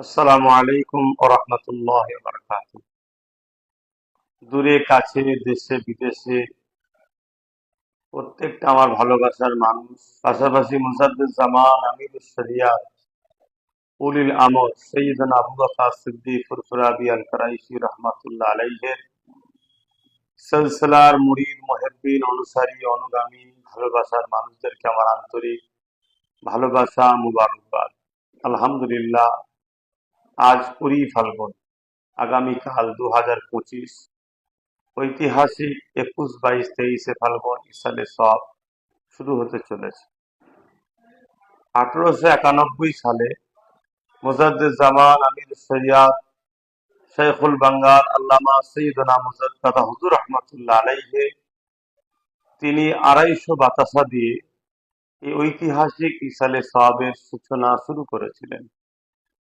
আসসালামু আলাইকুম ওয়া রাহমাতুল্লাহি ওয়া বারাকাতুহু। দূরে কাছে দেশে বিদেশে প্রত্যেকটা আমার ভালোবাসার মানুষ, পাশাপাশি মুজাদ্দিদ জামান আমিরুশ শরিয়াত উলিল আমর সৈয়দনা আবু বকর সিদ্দিক ফুরফুরাবি আল কুরাইশি রাহমাতুল্লাহ আলাইহির সিলসিলার মুরিদ মুহিব্বিন অনুসারী অনুগামী ভালোবাসার মানুষদেরকে আমার আন্তরিক ভালোবাসা মুবারকবাদ। আলহামদুলিল্লাহ, আজ 20 ফাল্গুন, আগামীকাল 2025 ঐতিহাসিক 21, 22, 23 ফাল্গুন ইসালে সব শুরু হতে চলেছে। 1891 সালে মুজাদ্দিদ জামান আমির সৈয়দ শেখুল বাঙ্গাল আল্লামা সৈয়দনা মুজাদ্দাদ হুজুর রহমাতুল্লাহ আলাইহি তিনি 250 বাতাসা দিয়ে এই ঐতিহাসিক ইসালে সওয়াবের সূচনা শুরু করেছিলেন।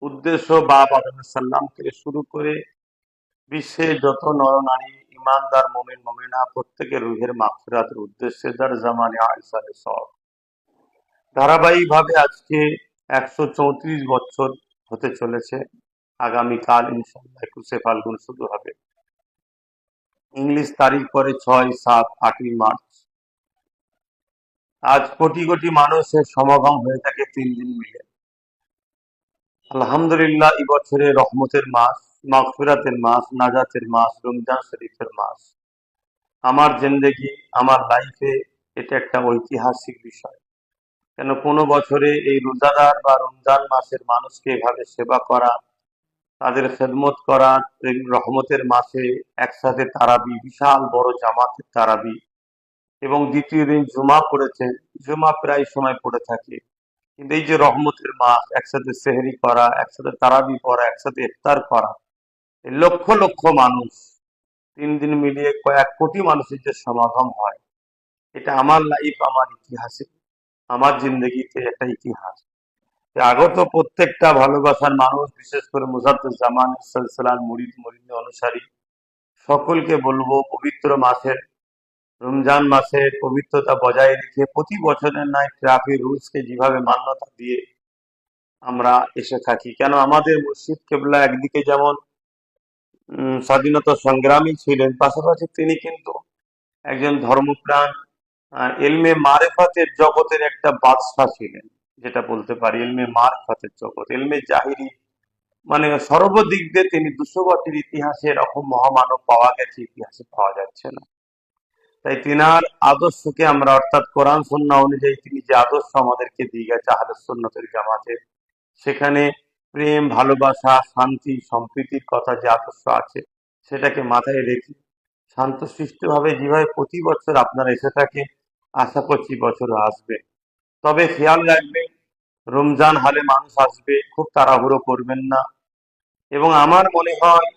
উদ্দেশ্য বাপ আদম সাল্লাম থেকে শুরু করে বিশ্বের যত নরনারী ইমানদার মুমিন মুমিনা প্রত্যেকের রুহের মাগফিরাতের উদ্দেশ্যে দার জামানে ইসালে সওয়াব। ধারাবাহিকভাবে আজকে 134 বছর হতে চলেছে। আগামীকাল ইনশাআল্লাহ 21 ফাল্গুন শুরু হবে। ইংলিশ তারিখ পরে 6, 7, 8ই মার্চ। আজ কোটি কোটি মানুষের সমাগম হয়ে থাকে 3 দিন মিলে। আলহামদুলিল্লাহ, এই বছরে রহমতের মাস, মাগফিরাতের মাস, নাজাতের মাস, রমজান শরীফের মাস। আমার জিন্দেগি, আমার লাইফে এটা একটা ঐতিহাসিক বিষয়। কেন কোনো বছরে এই রোজাদার বা রমজান মাসের মানুষকে এভাবে সেবা করা, তাদের খেদমত করা, রহমতের মাসে একসাথে তারাবি, বিশাল বড় জামাতের তারাবি, এবং দ্বিতীয় দিন জুমা পড়েছেন। জুমা প্রায় সময় পড়ে থাকে, কিন্তু এই যে রহমতের মাস, একসাথে সেহরি করা, একসাথে তারাবি পড়া, একসাথে ইফতার করা, এই লক্ষ লক্ষ মানুষ 3 দিন মিলিয়ে কয়েক কোটি মানুষের যে সমাগম হয়, এটা আমার লাইফ, আমার ইতিহাসে, আমার জিন্দগিতে একটা ইতিহাস। আগত প্রত্যেকটা ভালোবাসার মানুষ, বিশেষ করে মুজাদ্দিদ জামানের সিলসিলার মুরিদ মুরিদ অনুসারী সকলকে বলবো, পবিত্র মাসের রমজান মাসের পবিত্রতা বজায় রেখে প্রতি বছরের ন্যায় ট্রাফিক রুলসকে যেভাবে মান্যতা দিয়ে আমরা এসে থাকি। কেন আমাদের মুর্শিদ কেবলা একদিকে যেমন স্বাধীনতা সংগ্রামী ছিলেন, পাশাপাশি তিনি কিন্তু একজন ধর্মপ্রাণ, ইলমে মারেফাতের জগতের একটা বাদশা ছিলেন, যেটা বলতে পারি ইলমে মারেফাতের জগৎ, ইলমে জাহিরি, মানে সর্বদিক দিয়ে তিনি 200 বছর ইতিহাসে এরকম মহামানব পাওয়া গেছে, ইতিহাসে পাওয়া যাচ্ছে না। তাই তিনার আদর্শকে আমরা, অর্থাৎ কোরআন সুন্নাহ অনুযায়ী তিনি যে আদর্শ আমাদেরকে দিয়ে গেছে আহলে সুন্নাতের জামাতে, সেখানে প্রেম, ভালোবাসা, শান্তি, সম্প্রীতির কথা যে আদর্শ আছে, সেটাকে মাথায় রেখে শান্তশিষ্টভাবে যেভাবে প্রতি বছর আপনারা এসে থাকে, আশা করছি বছরও আসবে। তবে খেয়াল রাখবেন, রমজান হালে মানুষ আসবে, খুব তাড়াহুড়ো করবেন না। এবং আমার মনে হয়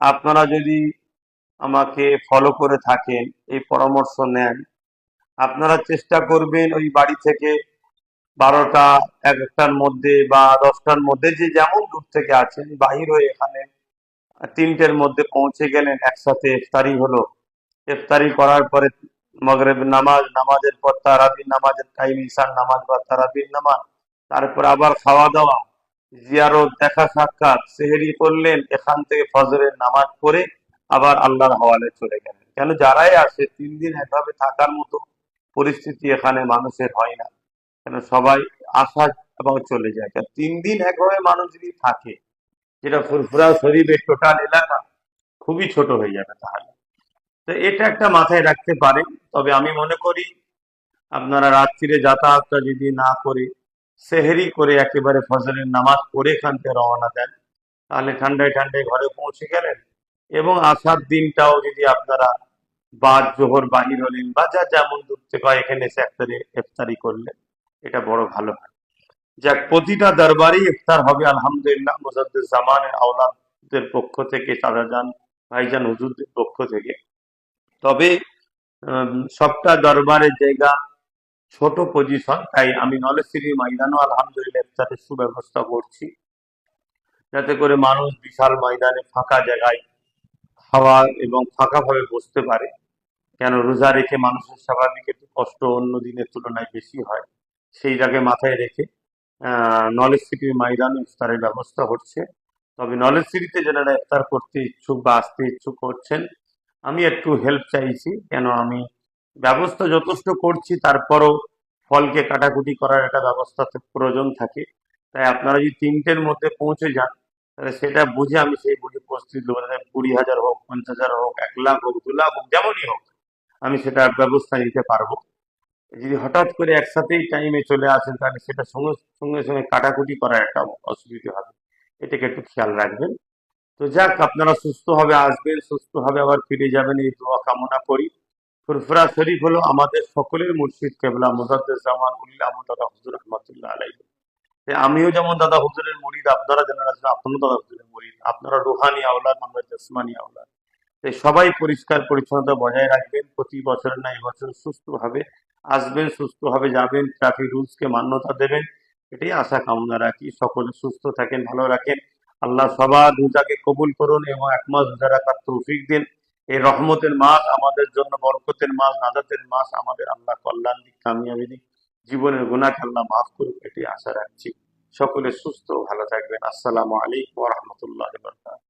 আপনারা যদি আমাকে ফলো করে থাকেন, এই পরামর্শ নেন, আপনারা চেষ্টা করবেন ওই বাড়ি থেকে 12টা, 1টার মধ্যে বা 10টার মধ্যে, যে যেমন দূর থেকে আছেন, বাহির হয়ে এখানে 3টের মধ্যে পৌঁছে গেলেন। একসাথে ইফতারি হলো, ইফতারি করার পরে মাগরিব নামাজ, নামাজের পর তারাবির নামাজের টাইম, ঈশার নামাজ বা তারাবির নামাজ, তারপর আবার খাওয়া দাওয়া, জিয়ারত, দেখা সাক্ষাৎ, সেহরি করলেন, এখান থেকে ফজরের নামাজ পড়ে আবার আল্লাহর হওয়ালে চলে গেলেন। কেন যারাই আসে 3 দিন একভাবে থাকার মতো পরিস্থিতি এখানে মানুষের হয় না। কেন সবাই আসা এবং চলে যায়। 3 দিন একভাবে মানুষ যদি থাকে, যেটা ফুরফুরা শরীফের টোটাল এলাকা খুবই ছোট হয়ে যাবে তাহলে। তো এটা একটা মাথায় রাখতে পারেন। তবে আমি মনে করি আপনারা রাত্রিরে যাতায়াতটা যদি না করে সেহরি করে একেবারে ফজরের নামাজ পড়ে এখান থেকে রওনা দেন, তাহলে ঠান্ডায় ঠান্ডায় ঘরে পৌঁছে গেলেন। এবং আসার দিনটাও যদি আপনারা বাদ জোহর বাহির হলেন, বা যা যেমন দূর থেকে হয়, এখানে এসে ইফতারি করলেন, এটা বড় ভালো হয়। যাক, প্রতিটা দরবারই ইফতার হবে আলহামদুলিল্লাহ, মুজাদ্দিদ জামানের আওলাদদের পক্ষ থেকে, চাচাজান ভাইজান হুজুরদের পক্ষ থেকে। তবে সবটা দরবারের জায়গা ছোট পজিশন, তাই আমি নলেজ সিটি ময়দানও আলহামদুলিল্লাহ ইফতারের সুব্যবস্থা করছি, যাতে করে মানুষ বিশাল ময়দানে ফাঁকা জায়গায় খাওয়া এবং ফাঁকাভাবে বসতে পারে। কেন রোজা রেখে মানুষের স্বাভাবিক একটু কষ্ট অন্য দিনের তুলনায় বেশি হয়, সেইটাকে মাথায় রেখে নলেজ সিটির ময়দানে ইফতারের ব্যবস্থা হচ্ছে। তবে নলেজ সিটিতে যারা ইফতার করতে ইচ্ছুক বা আসতে ইচ্ছুক করছেন, আমি একটু হেল্প চাইছি। কেন আমি ব্যবস্থা যথেষ্ট করছি, তারপরও ফলকে কাটাকুটি করার একটা ব্যবস্থা তো প্রয়োজন থাকে। তাই আপনারা যদি 3টের মধ্যে পৌঁছে যান, তাহলে সেটা বুঝে আমি সেই বুঝে প্রস্তুতি দেবো। 20,000 হোক, 50,000 হোক, 1 লাখ হোক, 2 লাখ হোক, যেমনই হোক, আমি সেটার ব্যবস্থা নিতে পারবো। যদি হঠাৎ করে একসাথেই টাইমে চলে আসেন, তাহলে সেটা সঙ্গে সঙ্গে সঙ্গে কাটাকুটি করার একটা অসুবিধা হবে। এটাকে একটু খেয়াল রাখবেন। তো যাক, আপনারা সুস্থভাবে আসবেন, সুস্থভাবে আবার ফিরে যাবেন, এই দোয়া কামনা করি। ফুরফুরা শরীফ হলো আমাদের সকলের মুর্শিদ কেবলা মুজাদ্দেদ জামান উল্লাহ দাদা হুজুর রহমাতুল্লাহ আলাইহি। আমিও যেমন দাদা হুজুরের মুরিদ, আপনারা যারা আছেন আপনারও দাদা হুজুরের মুরিদ। আপনারা রুহানি আওলাদ, আমরা জসমানি আওলাদ। তাই সবাই পরিষ্কার পরিচ্ছন্নতা বজায় রাখবেন। প্রতি বছরের না এবছর সুস্থভাবে আসবেন, সুস্থভাবে যাবেন, ট্রাফিক রুলসকে মান্যতা দেবেন, এটাই আশা কামনা রাখি। সকলে সুস্থ থাকেন, ভালো রাখেন। আল্লাহ সবার রোজাকে কবুল করুন এবং 1 মাস রোজা রাখার তৌফিক দিন। এই রহমতের মাস আমাদের জন্য বরকতের মাস, নাজাতের মাস, আমাদের আল্লাহ কল্যাণ দিক, কামিয়াবি দিক, জীবনের গুনাহকে আল্লাহ মাফ করুক, এটি আশা রাখছি। সকলে সুস্থ ও ভালো থাকবেন। আসসালামু আলাইকুম ওয়া রাহমাতুল্লাহি ওয়া বারাকাতুহু।